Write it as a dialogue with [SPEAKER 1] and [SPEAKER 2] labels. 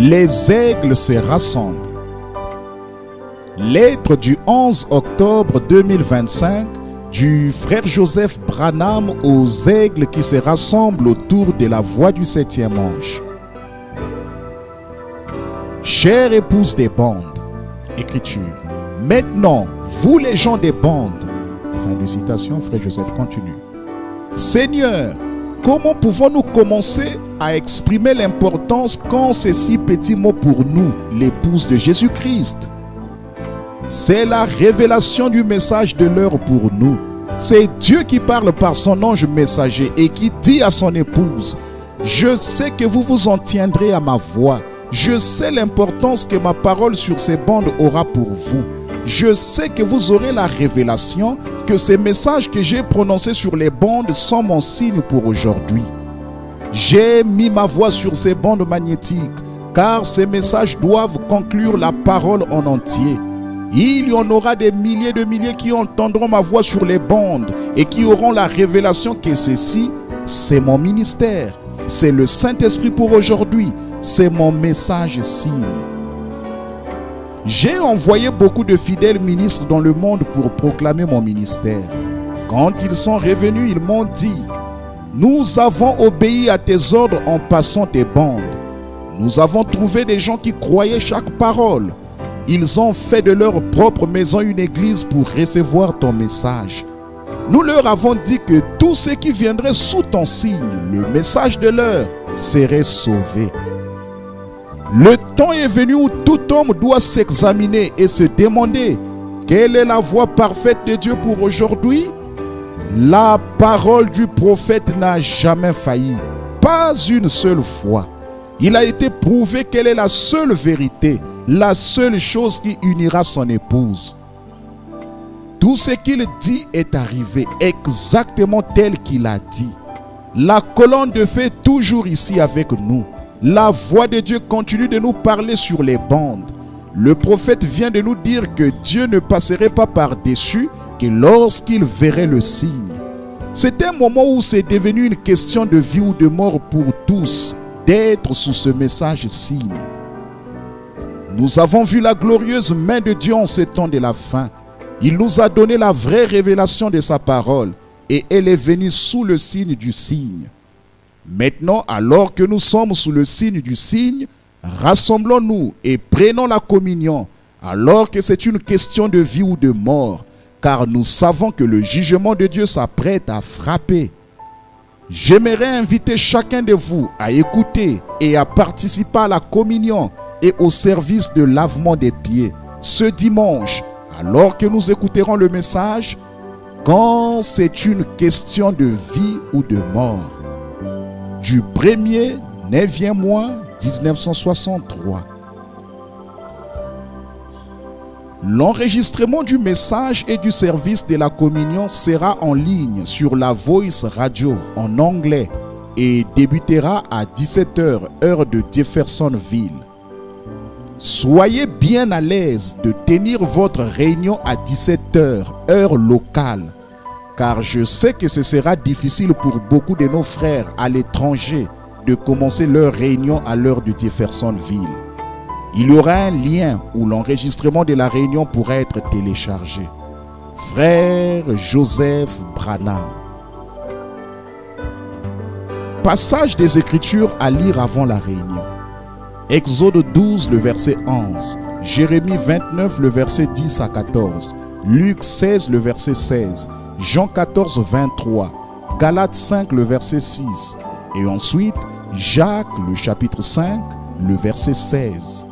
[SPEAKER 1] Les aigles se rassemblent. Lettre du 11 octobre 2025 du frère Joseph Branham aux aigles qui se rassemblent autour de la voix du 7e ange. Chère épouse des bandes, écriture. Maintenant, vous les gens des bandes. Fin de citation, frère Joseph continue. Seigneur, comment pouvons-nous commencer à exprimer l'importance quand ces si petits mots pour nous, l'épouse de Jésus-Christ? C'est la révélation du message de l'heure pour nous. C'est Dieu qui parle par son ange messager et qui dit à son épouse: je sais que vous vous en tiendrez à ma voix. Je sais l'importance que ma parole sur ces bandes aura pour vous. Je sais que vous aurez la révélation que ces messages que j'ai prononcés sur les bandes sont mon signe pour aujourd'hui. J'ai mis ma voix sur ces bandes magnétiques car ces messages doivent conclure la parole en entier. Il y en aura des milliers de milliers qui entendront ma voix sur les bandes et qui auront la révélation que ceci, c'est mon ministère. C'est le Saint-Esprit pour aujourd'hui. C'est mon message signe. J'ai envoyé beaucoup de fidèles ministres dans le monde pour proclamer mon ministère. Quand ils sont revenus, ils m'ont dit: nous avons obéi à tes ordres en passant tes bandes. Nous avons trouvé des gens qui croyaient chaque parole. Ils ont fait de leur propre maison une église pour recevoir ton message. Nous leur avons dit que tous ceux qui viendraient sous ton signe, le message de l'heure, seraient sauvés. Le temps est venu où tout homme doit s'examiner et se demander: quelle est la voie parfaite de Dieu pour aujourd'hui? La parole du prophète n'a jamais failli, pas une seule fois. Il a été prouvé qu'elle est la seule vérité, la seule chose qui unira son épouse. Tout ce qu'il dit est arrivé exactement tel qu'il a dit. La colonne de feu est toujours ici avec nous. La voix de Dieu continue de nous parler sur les bandes. Le prophète vient de nous dire que Dieu ne passerait pas par-dessus que lorsqu'il verrait le signe. C'est un moment où c'est devenu une question de vie ou de mort pour tous d'être sous ce message signe. Nous avons vu la glorieuse main de Dieu en ces temps de la fin. Il nous a donné la vraie révélation de sa parole et elle est venue sous le signe du signe. Maintenant, alors que nous sommes sous le signe du signe, rassemblons-nous et prenons la communion, alors que c'est une question de vie ou de mort, car nous savons que le jugement de Dieu s'apprête à frapper. J'aimerais inviter chacun de vous à écouter et à participer à la communion et au service de lavement des pieds ce dimanche, alors que nous écouterons le message, quand c'est une question de vie ou de mort. Du 1er 9e mois 1963. L'enregistrement du message et du service de la communion sera en ligne sur la Voice Radio en anglais et débutera à 17 h heure de Jeffersonville. Soyez bien à l'aise de tenir votre réunion à 17 h heure locale, car je sais que ce sera difficile pour beaucoup de nos frères à l'étranger de commencer leur réunion à l'heure de Jeffersonville. Il y aura un lien où l'enregistrement de la réunion pourra être téléchargé. Frère Joseph Branham. Passage des Écritures à lire avant la réunion. Exode 12, le verset 11. Jérémie 29, le verset 10 à 14. Luc 16, le verset 16. Jean 14, 23. Galates 5, le verset 6. Et ensuite, Jacques, le chapitre 5, le verset 16.